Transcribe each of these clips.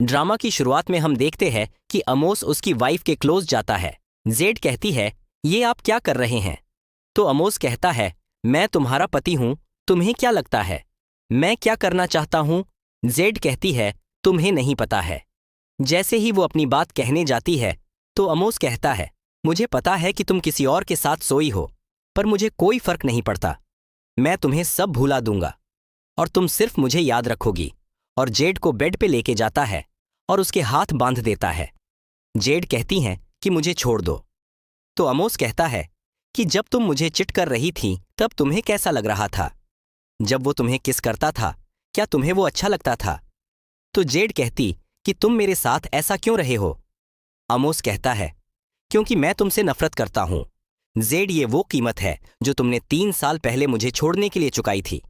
Drama की शुरुआत में हम देखते हैं कि अमोस उसकी वाइफ के क्लोज जाता है। जेड कहती है, ये आप क्या कर रहे हैं? तो अमोस कहता है, मैं तुम्हारा पति हूं, तुम्हें क्या लगता है मैं क्या करना चाहता हूं? जेड कहती है, तुम्हें नहीं पता है। जैसे ही वो अपनी बात कहने जाती है तो अमोस कहता है, मुझे पता है कि तुम किसी और के साथ सोई हो, पर मुझे कोई फर्क नहीं पड़ता। मैं तुम्हें सब भुला दूंगा और तुम सिर्फ मुझे याद रखोगी। और जेड को बेड पे लेके जाता है और उसके हाथ बांध देता है। जेड कहती हैं कि मुझे छोड़ दो। तो अमोस कहता है कि जब तुम मुझे चिट कर रही थी तब तुम्हें कैसा लग रहा था? जब वो तुम्हें किस करता था, क्या तुम्हें वो अच्छा लगता था? तो जेड कहती कि तुम मेरे साथ ऐसा क्यों रहे हो? अमोस कहता है, क्योंकि मैं तुमसे नफरत करता हूं। जेड, ये वो कीमत है जो तुमने 3 साल पहले मुझे छोड़ने के लिए चुकाई थी।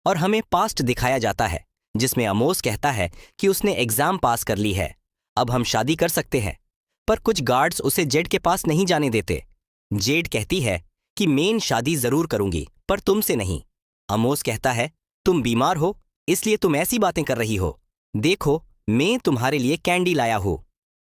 और हमें पास्ट दिखाया जाता है जिसमें अमोस कहता है कि उसने एग्जाम पास कर ली है, अब हम शादी कर सकते हैं। पर कुछ गार्ड्स उसे जेड के पास नहीं जाने देते। जेड कहती है कि मेन शादी जरूर करूंगी, पर तुमसे नहीं। अमोस कहता है, तुम बीमार हो इसलिए तुम ऐसी बातें कर रही हो। देखो, मैं तुम्हारे लिए कैंडी लाया हूं।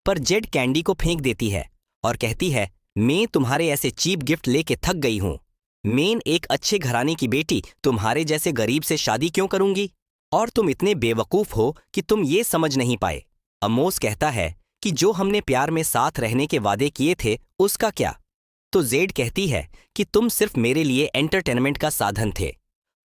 पर जेड कैंडी को फेंक देती है और कहती है, मैं तुम्हारे ऐसे चीप गिफ्ट लेके थक गई हूं। मैं एक अच्छे घराने की बेटी तुम्हारे जैसे गरीब से शादी क्यों करूंगी? और तुम इतने बेवकूफ हो कि तुम ये समझ नहीं पाए। अमोस कहता है कि जो हमने प्यार में साथ रहने के वादे किए थे उसका क्या? तो जेड कहती है कि तुम सिर्फ मेरे लिए एंटरटेनमेंट का साधन थे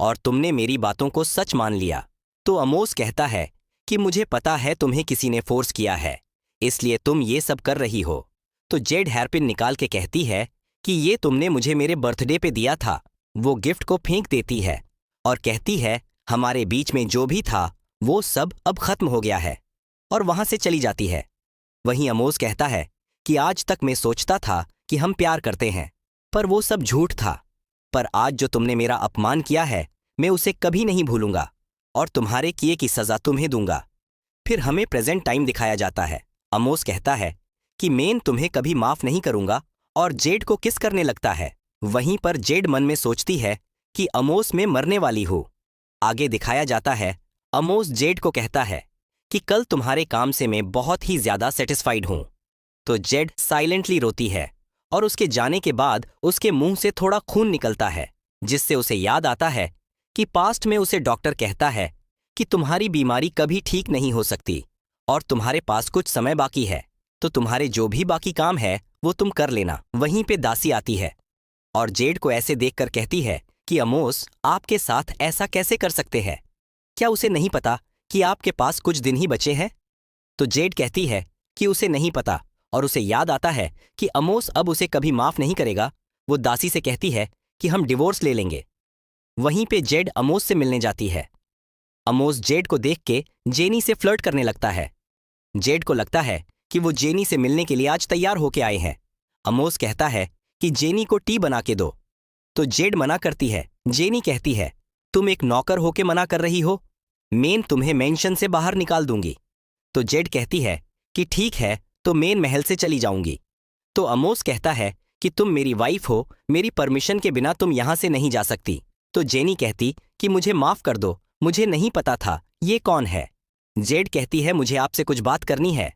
और तुमने मेरी बातों को सच मान लिया। तो अमोस कहता है कि मुझे पता है तुम्हें किसी ने फोर्स किया है, इसलिए तुम ये सब कर रही हो। तो जेड हेयरपिन निकाल के कहती है कि ये तुमने मुझे मेरे बर्थडे पे दिया था। वो गिफ्ट को फेंक देती है और कहती है, हमारे बीच में जो भी था वो सब अब खत्म हो गया है, और वहां से चली जाती है। वहीं अमोस कहता है कि आज तक मैं सोचता था कि हम प्यार करते हैं, पर वो सब झूठ था। पर आज जो तुमने मेरा अपमान किया है मैं उसे कभी नहीं भूलूंगा और तुम्हारे किए की सजा तुम्हें दूंगा। फिर हमें प्रेजेंट टाइम दिखाया जाता है। अमोस कहता है कि मैं तुम्हें कभी माफ नहीं करूंगा और जेड को किस करने लगता है। वहीं पर जेड मन में सोचती है कि अमोस में मरने वाली हूं। आगे दिखाया जाता है, अमोस जेड को कहता है कि कल तुम्हारे काम से मैं बहुत ही ज्यादा सेटिस्फाइड हूं। तो जेड साइलेंटली रोती है और उसके जाने के बाद उसके मुंह से थोड़ा खून निकलता है, जिससे उसे याद आता है कि पास्ट में उसे डॉक्टर कहता है कि तुम्हारी बीमारी कभी ठीक नहीं हो सकती और तुम्हारे पास कुछ समय बाकी है, तो तुम्हारे जो भी बाकी काम है वो तुम कर लेना। वहीं पे दासी आती है और जेड को ऐसे देखकर कहती है कि अमोस आपके साथ ऐसा कैसे कर सकते हैं? क्या उसे नहीं पता कि आपके पास कुछ दिन ही बचे हैं? तो जेड कहती है कि उसे नहीं पता और उसे याद आता है कि अमोस अब उसे कभी माफ नहीं करेगा। वो दासी से कहती है कि हम डिवोर्स ले लेंगे। वहीं पे जेड अमोस से मिलने जाती है। अमोस जेड को देख के जेनी से फ्लर्ट करने लगता है। जेड को लगता है कि वो जेनी से मिलने के लिए आज तैयार होके आए हैं। अमोस कहता है कि जेनी को टी बना के दो, तो जेड मना करती है। जेनी कहती है, तुम एक नौकर होके मना कर रही हो, मैं तुम्हें मेंशन से बाहर निकाल दूंगी। तो जेड कहती है कि ठीक है, तो मेन महल से चली जाऊंगी। तो अमोस कहता है कि तुम मेरी वाइफ हो, मेरी परमिशन के बिना तुम यहां से नहीं जा सकती। तो जेनी कहती कि मुझे माफ कर दो, मुझे नहीं पता था ये कौन है। जेड कहती है, मुझे आपसे कुछ बात करनी है।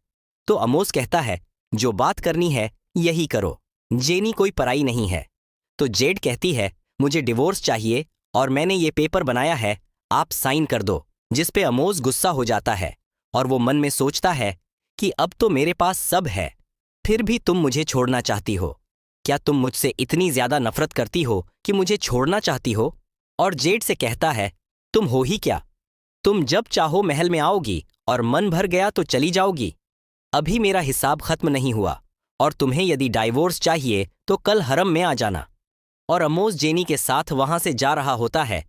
तो अमोस कहता है, जो बात करनी है यही करो, जेनी कोई पराई नहीं है। तो जेड कहती है, मुझे डिवोर्स चाहिए और मैंने ये पेपर बनाया है, आप साइन कर दो। जिस पे अमोस गुस्सा हो जाता है और वो मन में सोचता है कि अब तो मेरे पास सब है, फिर भी तुम मुझे छोड़ना चाहती हो। क्या तुम मुझसे इतनी ज्यादा नफरत करती हो कि मुझे छोड़ना चाहती हो? और जेड से कहता है, तुम हो ही क्या? तुम जब चाहो महल में आओगी और मन भर गया तो चली जाओगी। अभी मेरा हिसाब खत्म नहीं हुआ और तुम्हें यदि डाइवोर्स चाहिए तो कल हरम में आ जाना। और अमोस जेनी के साथ वहां से जा रहा होता है